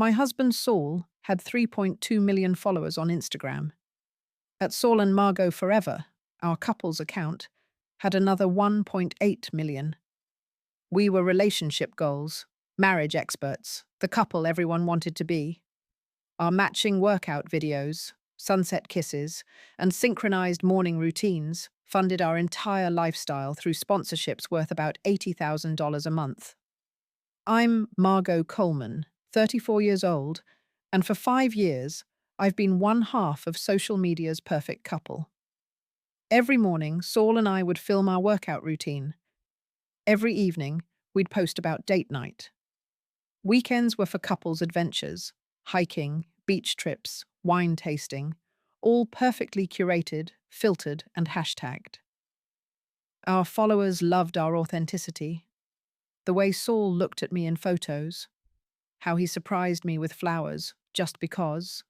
My husband Saul had 3.2 million followers on Instagram. At Saul and Margot Forever, our couple's account had another 1.8 million. We were relationship goals, marriage experts, the couple everyone wanted to be. Our matching workout videos, sunset kisses, and synchronized morning routines funded our entire lifestyle through sponsorships worth about $80,000 a month. I'm Margot Coleman, 34 years old, and for 5 years, I've been one half of social media's perfect couple. Every morning, Saul and I would film our workout routine. Every evening, we'd post about date night. Weekends were for couples adventures, hiking, beach trips, wine tasting, all perfectly curated, filtered, and hashtagged. Our followers loved our authenticity. The way Saul looked at me in photos, how he surprised me with flowers just because.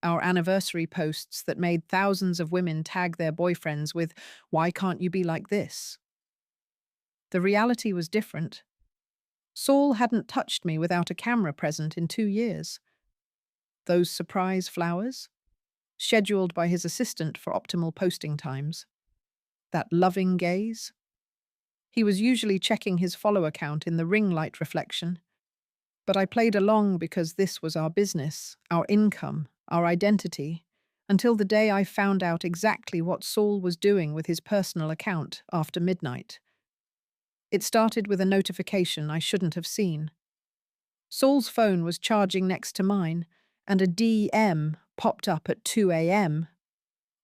Our anniversary posts that made thousands of women tag their boyfriends with, "Why can't you be like this?" The reality was different. Saul hadn't touched me without a camera present in 2 years. Those surprise flowers, scheduled by his assistant for optimal posting times. That loving gaze. He was usually checking his follower count in the ring light reflection. But I played along because this was our business, our income, our identity, until the day I found out exactly what Saul was doing with his personal account after midnight. It started with a notification I shouldn't have seen. Saul's phone was charging next to mine, and a DM popped up at 2 a.m.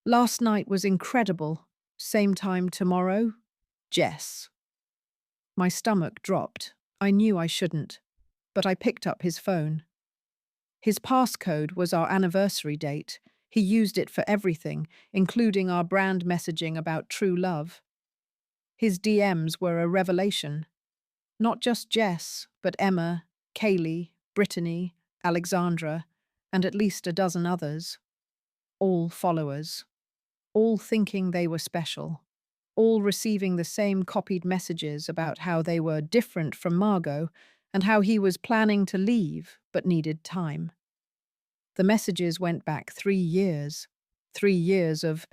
"Last night was incredible. Same time tomorrow? Jess." My stomach dropped. I knew I shouldn't, but I picked up his phone. His passcode was our anniversary date. He used it for everything, including our brand messaging about true love. His DMs were a revelation. Not just Jess, but Emma, Kaylee, Brittany, Alexandra, and at least a dozen others. All followers. All thinking they were special. All receiving the same copied messages about how they were different from Margot and how he was planning to leave but needed time. The messages went back 3 years. 3 years of,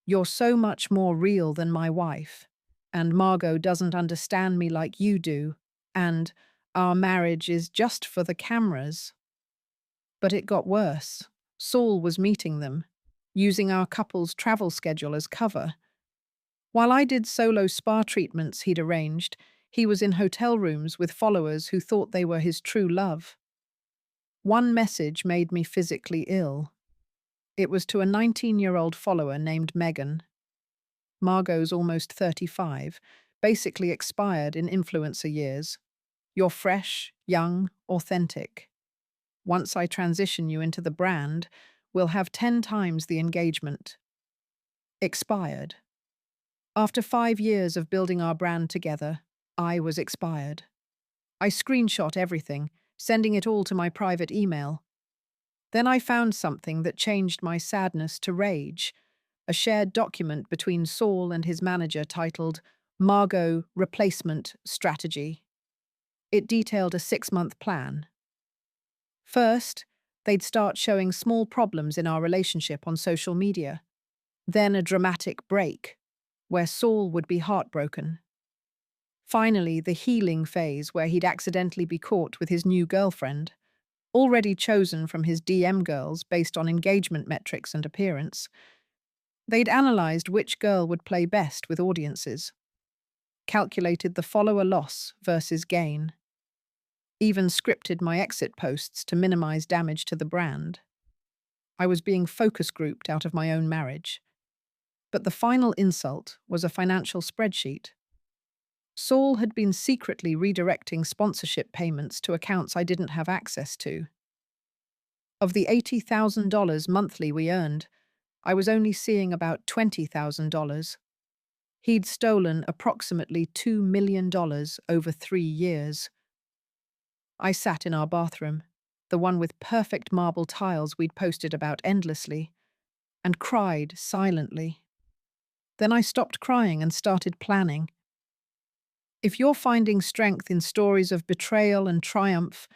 "You're so much more real than my wife," and "Margot doesn't understand me like you do," and "Our marriage is just for the cameras." But it got worse. Saul was meeting them, using our couple's travel schedule as cover. While I did solo spa treatments he'd arranged, he was in hotel rooms with followers who thought they were his true love. One message made me physically ill. It was to a 19-year-old follower named Megan. Margot's almost 35, basically expired in influencer years. "You're fresh, young, authentic. Once I transition you into the brand, we'll have 10 times the engagement." Expired. After 5 years of building our brand together, I was expired. I screenshot everything, sending it all to my private email. Then I found something that changed my sadness to rage, a shared document between Saul and his manager titled Margot Replacement Strategy. It detailed a 6-month plan. First, they'd start showing small problems in our relationship on social media. Then a dramatic break, where Saul would be heartbroken. Finally, the healing phase where he'd accidentally be caught with his new girlfriend, already chosen from his DM girls based on engagement metrics and appearance. They'd analyzed which girl would play best with audiences, calculated the follower loss versus gain, even scripted my exit posts to minimize damage to the brand. I was being focus grouped out of my own marriage. But the final insult was a financial spreadsheet. Saul had been secretly redirecting sponsorship payments to accounts I didn't have access to. Of the $80,000 monthly we earned, I was only seeing about $20,000. He'd stolen approximately $2 million over 3 years. I sat in our bathroom, the one with perfect marble tiles we'd posted about endlessly, and cried silently. Then I stopped crying and started planning. If you're finding strength in stories of betrayal and triumph,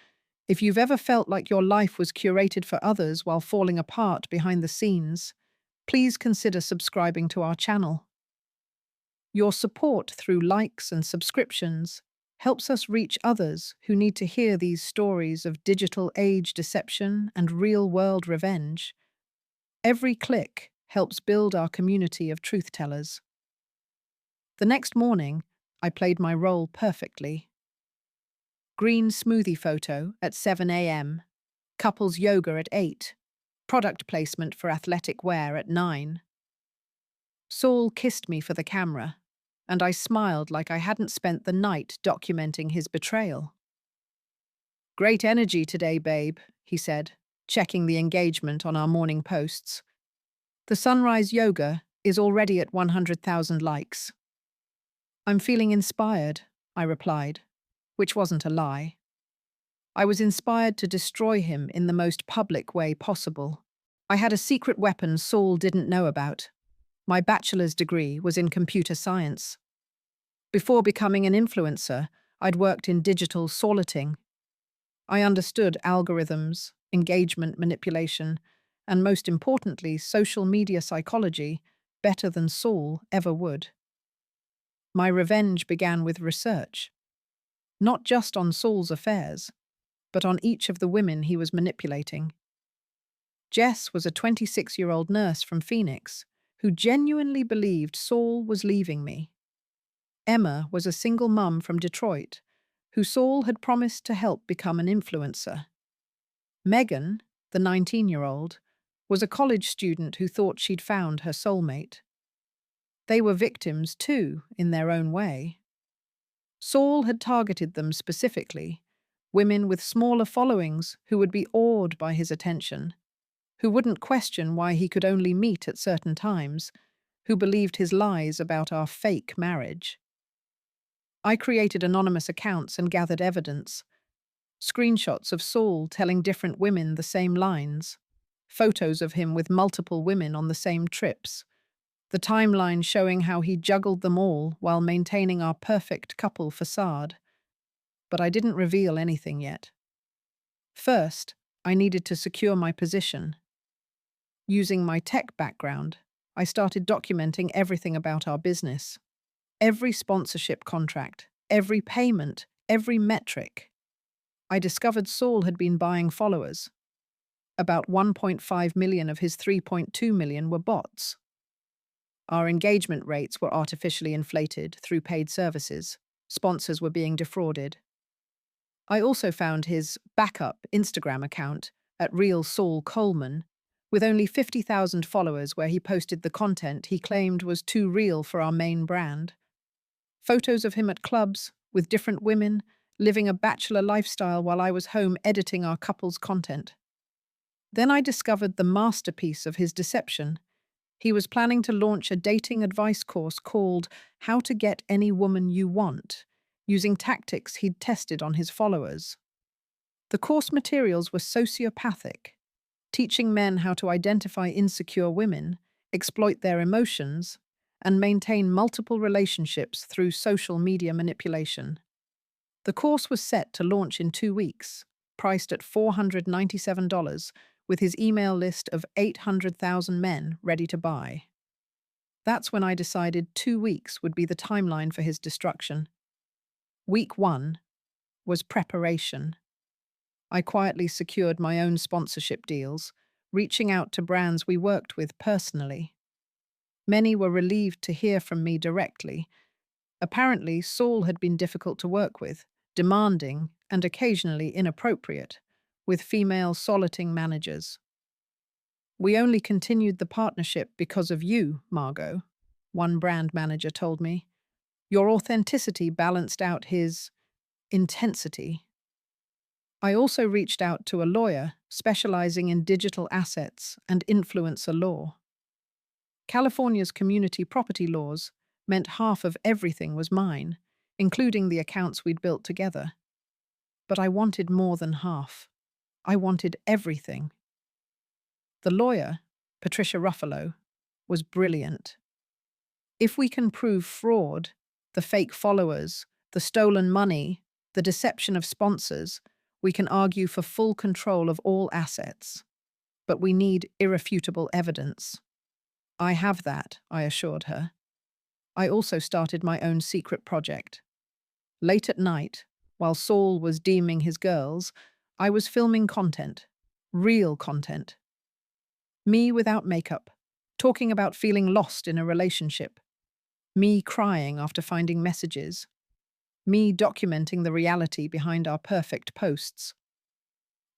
If you've ever felt like your life was curated for others while falling apart behind the scenes, please consider subscribing to our channel. Your support through likes and subscriptions helps us reach others who need to hear these stories of digital age deception and real-world revenge. Every click helps build our community of truth-tellers. The next morning, I played my role perfectly. Green smoothie photo at 7 a.m., couples yoga at 8, product placement for athletic wear at 9. Saul kissed me for the camera, and I smiled like I hadn't spent the night documenting his betrayal. "Great energy today, babe," he said, checking the engagement on our morning posts. "The sunrise yoga is already at 100,000 likes." "I'm feeling inspired," I replied, which wasn't a lie. I was inspired to destroy him in the most public way possible. I had a secret weapon Saul didn't know about. My bachelor's degree was in computer science. Before becoming an influencer, I'd worked in digital sorting. I understood algorithms, engagement manipulation, and most importantly, social media psychology better than Saul ever would. My revenge began with research, not just on Saul's affairs, but on each of the women he was manipulating. Jess was a 26-year-old nurse from Phoenix who genuinely believed Saul was leaving me. Emma was a single mum from Detroit who Saul had promised to help become an influencer. Megan, the 19-year-old, was a college student who thought she'd found her soulmate. They were victims, too, in their own way. Saul had targeted them specifically, women with smaller followings who would be awed by his attention, who wouldn't question why he could only meet at certain times, who believed his lies about our fake marriage. I created anonymous accounts and gathered evidence. Screenshots of Saul telling different women the same lines, photos of him with multiple women on the same trips, the timeline showing how he juggled them all while maintaining our perfect couple facade. But I didn't reveal anything yet. First, I needed to secure my position. Using my tech background, I started documenting everything about our business. Every sponsorship contract, every payment, every metric. I discovered Saul had been buying followers. About 1.5 million of his 3.2 million were bots. Our engagement rates were artificially inflated through paid services. Sponsors were being defrauded. I also found his backup Instagram account at Real Saul Coleman, with only 50,000 followers, where he posted the content he claimed was too real for our main brand. Photos of him at clubs, with different women, living a bachelor lifestyle while I was home editing our couple's content. Then I discovered the masterpiece of his deception. He was planning to launch a dating advice course called How to Get Any Woman You Want, using tactics he'd tested on his followers. The course materials were sociopathic, teaching men how to identify insecure women, exploit their emotions, and maintain multiple relationships through social media manipulation. The course was set to launch in 2 weeks, priced at $497, with his email list of 800,000 men ready to buy. That's when I decided 2 weeks would be the timeline for his destruction. Week 1 was preparation. I quietly secured my own sponsorship deals, reaching out to brands we worked with personally. Many were relieved to hear from me directly. Apparently, Saul had been difficult to work with, demanding and occasionally inappropriate, with female soliciting managers. "We only continued the partnership because of you, Margot," one brand manager told me. "Your authenticity balanced out his intensity." I also reached out to a lawyer specializing in digital assets and influencer law. California's community property laws meant half of everything was mine, including the accounts we'd built together. But I wanted more than half. I wanted everything. The lawyer, Patricia Ruffalo, was brilliant. "If we can prove fraud, the fake followers, the stolen money, the deception of sponsors, We can argue for full control of all assets, but we need irrefutable evidence. I have that, I assured her. I also started my own secret project. Late at night, while Saul was deeming his girls, I was filming content. Real content. Me without makeup, talking about feeling lost in a relationship. Me crying after finding messages. Me documenting the reality behind our perfect posts.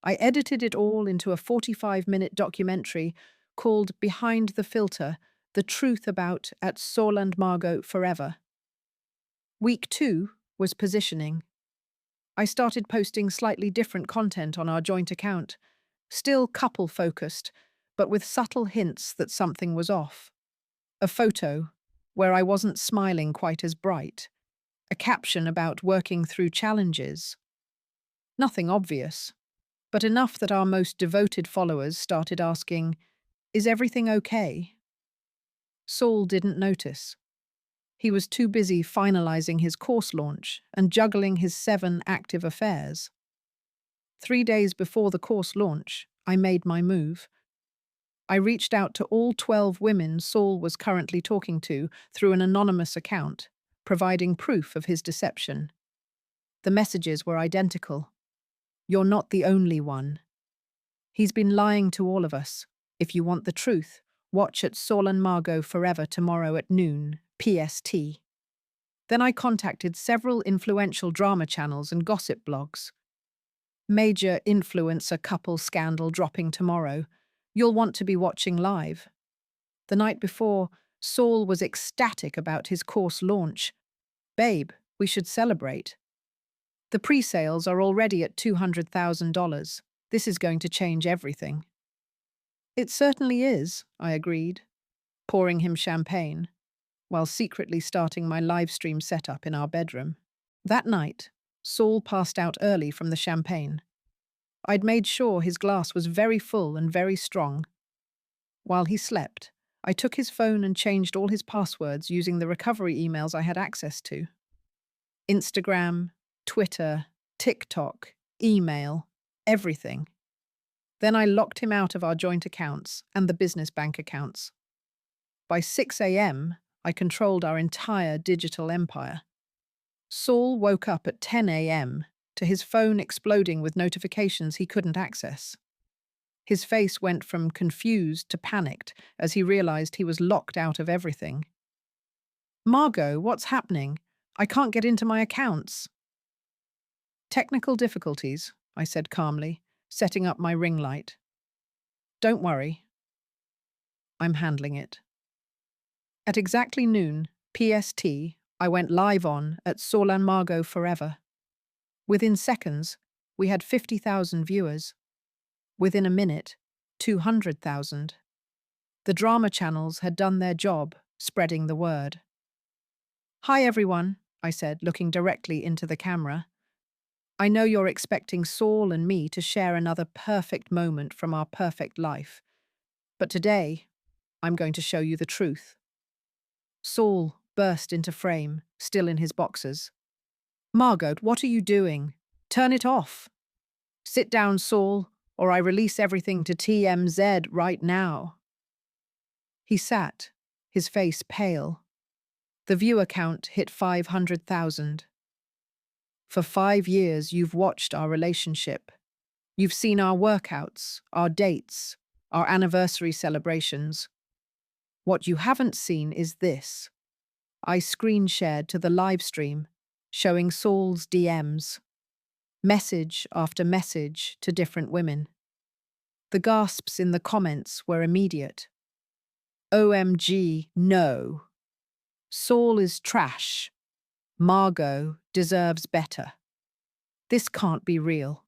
I edited it all into a 45-minute documentary called Behind the Filter, The Truth About At Saul and Margot Forever. Week 2 was positioning. I started posting slightly different content on our joint account, still couple-focused, but with subtle hints that something was off. A photo where I wasn't smiling quite as bright. A caption about working through challenges. Nothing obvious, but enough that our most devoted followers started asking, "Is everything okay?" Saul didn't notice. He was too busy finalizing his course launch and juggling his 7 active affairs. 3 days before the course launch, I made my move. I reached out to all 12 women Saul was currently talking to through an anonymous account, providing proof of his deception. The messages were identical. "You're not the only one. He's been lying to all of us. If you want the truth, watch at Saul and Margot Forever tomorrow at noon, PST." Then I contacted several influential drama channels and gossip blogs. "Major influencer couple scandal dropping tomorrow. You'll want to be watching live." The night before, Saul was ecstatic about his course launch. "Babe, we should celebrate. The pre-sales are already at $200,000. This is going to change everything." "It certainly is," I agreed, pouring him champagne, while secretly starting my live stream setup in our bedroom. That night, Saul passed out early from the champagne. I'd made sure his glass was very full and very strong. While he slept, I took his phone and changed all his passwords using the recovery emails I had access to. Instagram, Twitter, TikTok, email, everything. Then I locked him out of our joint accounts and the business bank accounts. By 6 a.m., I controlled our entire digital empire. Saul woke up at 10 a.m. to his phone exploding with notifications he couldn't access. His face went from confused to panicked as he realized he was locked out of everything. "Margot, what's happening? I can't get into my accounts." "Technical difficulties," I said calmly, setting up my ring light. "Don't worry. I'm handling it." At exactly noon, PST, I went live on at Saul and Margot Forever. Within seconds, we had 50,000 viewers. Within a minute, 200,000. The drama channels had done their job, spreading the word. "Hi everyone," I said, looking directly into the camera. "I know you're expecting Saul and me to share another perfect moment from our perfect life. But today, I'm going to show you the truth." Saul burst into frame, still in his boxers. "Margot, what are you doing? Turn it off." "Sit down, Saul, or I release everything to TMZ right now." He sat, his face pale. The viewer count hit 500,000. "For 5 years, you've watched our relationship. You've seen our workouts, our dates, our anniversary celebrations. What you haven't seen is this." I screen shared to the live stream, showing Saul's DMs. Message after message to different women. The gasps in the comments were immediate. "OMG, no. Saul is trash. Margot deserves better. This can't be real.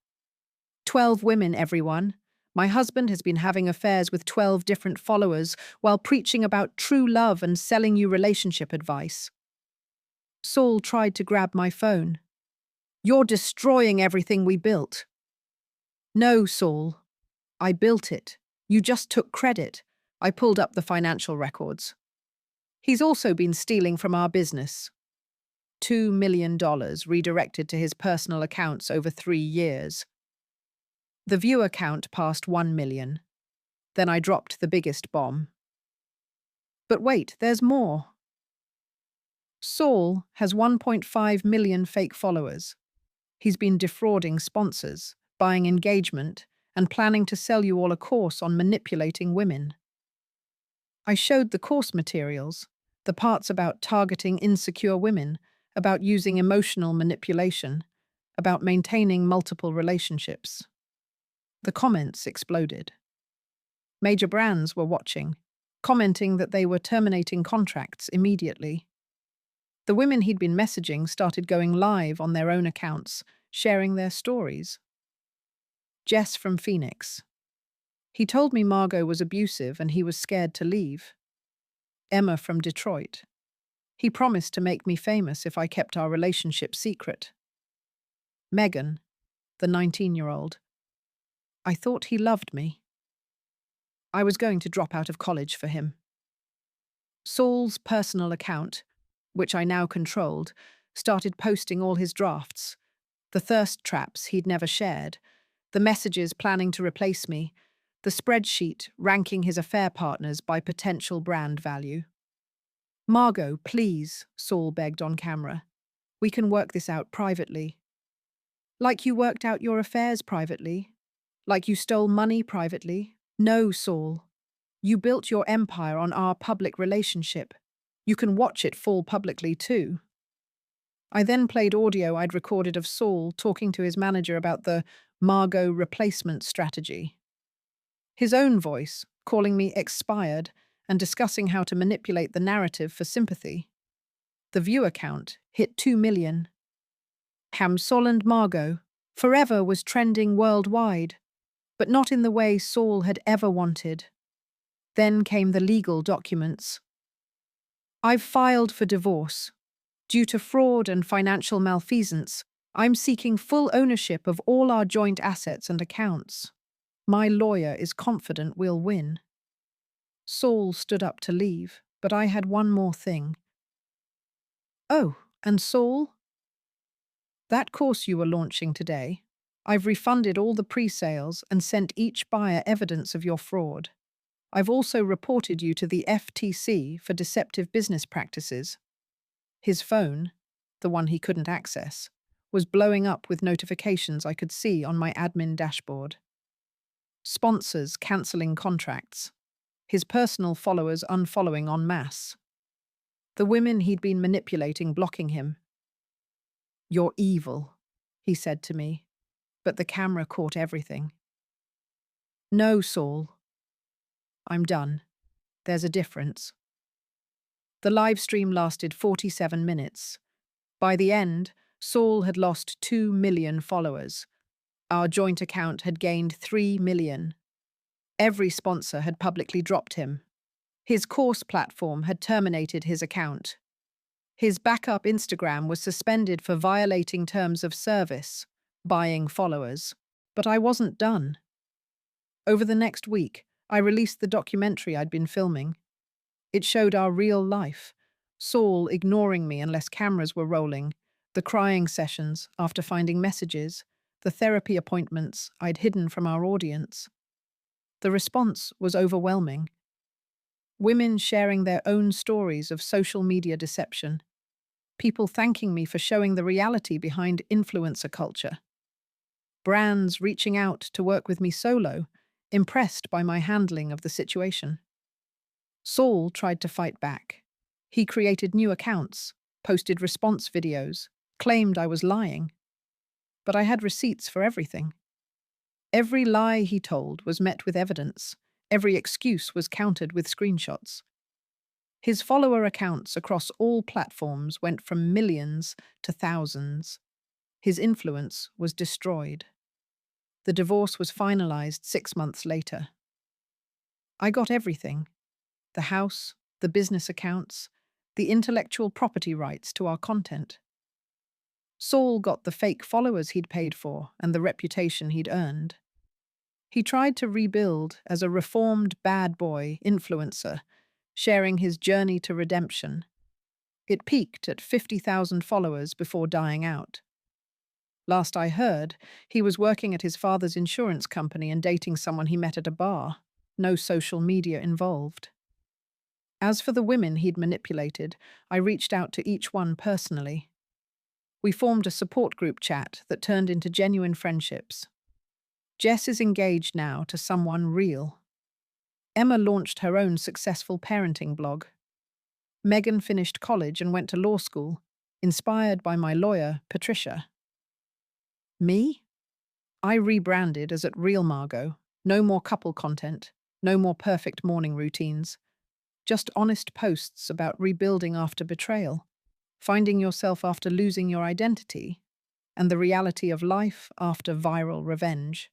12 women, everyone. My husband has been having affairs with 12 different followers while preaching about true love and selling you relationship advice." Saul tried to grab my phone. "You're destroying everything we built." "No, Saul. I built it. You just took credit." I pulled up the financial records. "He's also been stealing from our business. $2 million redirected to his personal accounts over 3 years. The viewer count passed 1 million. Then I dropped the biggest bomb. But wait, there's more. Saul has 1.5 million fake followers. He's been defrauding sponsors, buying engagement, and planning to sell you all a course on manipulating women. I showed the course materials, the parts about targeting insecure women, about using emotional manipulation, about maintaining multiple relationships. The comments exploded. Major brands were watching, commenting that they were terminating contracts immediately. The women he'd been messaging started going live on their own accounts, sharing their stories. Jess from Phoenix. He told me Margot was abusive and he was scared to leave. Emma from Detroit. He promised to make me famous if I kept our relationship secret. Megan, the 19-year-old. I thought he loved me. I was going to drop out of college for him. Saul's personal account, which I now controlled, started posting all his drafts, the thirst traps he'd never shared, the messages planning to replace me, the spreadsheet ranking his affair partners by potential brand value. Margot, please, Saul begged on camera. We can work this out privately. Like you worked out your affairs privately? Like you stole money privately? No, Saul. You built your empire on our public relationship. You can watch it fall publicly too. I then played audio I'd recorded of Saul talking to his manager about the Margot replacement strategy. His own voice, calling me expired and discussing how to manipulate the narrative for sympathy. The viewer count hit 2 million. Saul and Margot forever was trending worldwide, but not in the way Saul had ever wanted. Then came the legal documents. I've filed for divorce. Due to fraud and financial malfeasance, I'm seeking full ownership of all our joint assets and accounts. My lawyer is confident we'll win. Saul stood up to leave, but I had one more thing. Oh, and Saul? That course you were launching today, I've refunded all the pre-sales and sent each buyer evidence of your fraud. I've also reported you to the FTC for deceptive business practices. His phone, the one he couldn't access, was blowing up with notifications I could see on my admin dashboard. Sponsors cancelling contracts. His personal followers unfollowing en masse. The women he'd been manipulating blocking him. You're evil, he said to me, but the camera caught everything. No, Saul. I'm done. There's a difference. The live stream lasted 47 minutes. By the end, Saul had lost 2 million followers. Our joint account had gained 3 million. Every sponsor had publicly dropped him. His course platform had terminated his account. His backup Instagram was suspended for violating terms of service, buying followers. But I wasn't done. Over the next week, I released the documentary I'd been filming. It showed our real life, Saul ignoring me unless cameras were rolling, the crying sessions after finding messages, the therapy appointments I'd hidden from our audience. The response was overwhelming. Women sharing their own stories of social media deception. People thanking me for showing the reality behind influencer culture. Brands reaching out to work with me solo, impressed by my handling of the situation. Saul tried to fight back. He created new accounts, posted response videos, claimed I was lying. But I had receipts for everything. Every lie he told was met with evidence. Every excuse was countered with screenshots. His follower accounts across all platforms went from millions to thousands. His influence was destroyed. The divorce was finalized 6 months later. I got everything. The house, the business accounts, the intellectual property rights to our content. Saul got the fake followers he'd paid for and the reputation he'd earned. He tried to rebuild as a reformed bad boy influencer, sharing his journey to redemption. It peaked at 50,000 followers before dying out. Last I heard, he was working at his father's insurance company and dating someone he met at a bar. No social media involved. As for the women he'd manipulated, I reached out to each one personally. We formed a support group chat that turned into genuine friendships. Jess is engaged now to someone real. Emma launched her own successful parenting blog. Megan finished college and went to law school, inspired by my lawyer, Patricia. Me? I rebranded as at Real Margot. No more couple content, no more perfect morning routines. Just honest posts about rebuilding after betrayal, finding yourself after losing your identity, and the reality of life after viral revenge.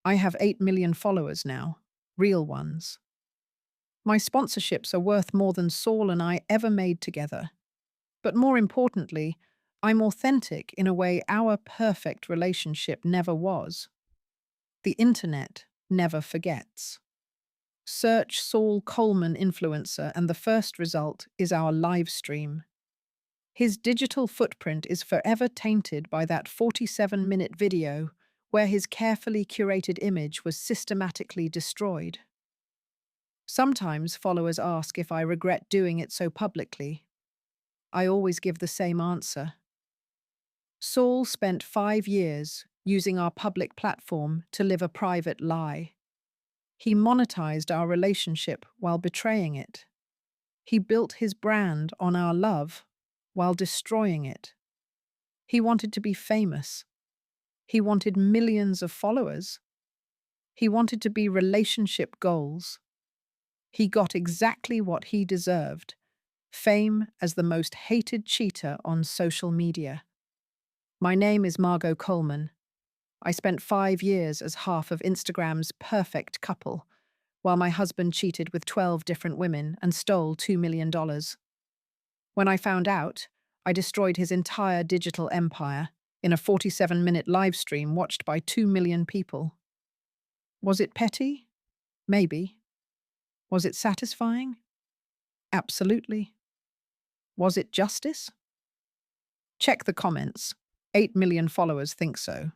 I have 8 million followers now, real ones. My sponsorships are worth more than Saul and I ever made together. But more importantly, I'm authentic in a way our perfect relationship never was. The internet never forgets. Search Saul Coleman influencer and the first result is our live stream. His digital footprint is forever tainted by that 47-minute video where his carefully curated image was systematically destroyed. Sometimes followers ask if I regret doing it so publicly. I always give the same answer. Saul spent 5 years using our public platform to live a private lie. He monetized our relationship while betraying it. He built his brand on our love while destroying it. He wanted to be famous. He wanted millions of followers. He wanted to be relationship goals. He got exactly what he deserved, fame as the most hated cheater on social media. My name is Margot Coleman. I spent 5 years as half of Instagram's perfect couple, while my husband cheated with 12 different women and stole $2 million. When I found out, I destroyed his entire digital empire in a 47-minute live stream watched by 2 million people. Was it petty? Maybe. Was it satisfying? Absolutely. Was it justice? Check the comments. 8 million followers think so.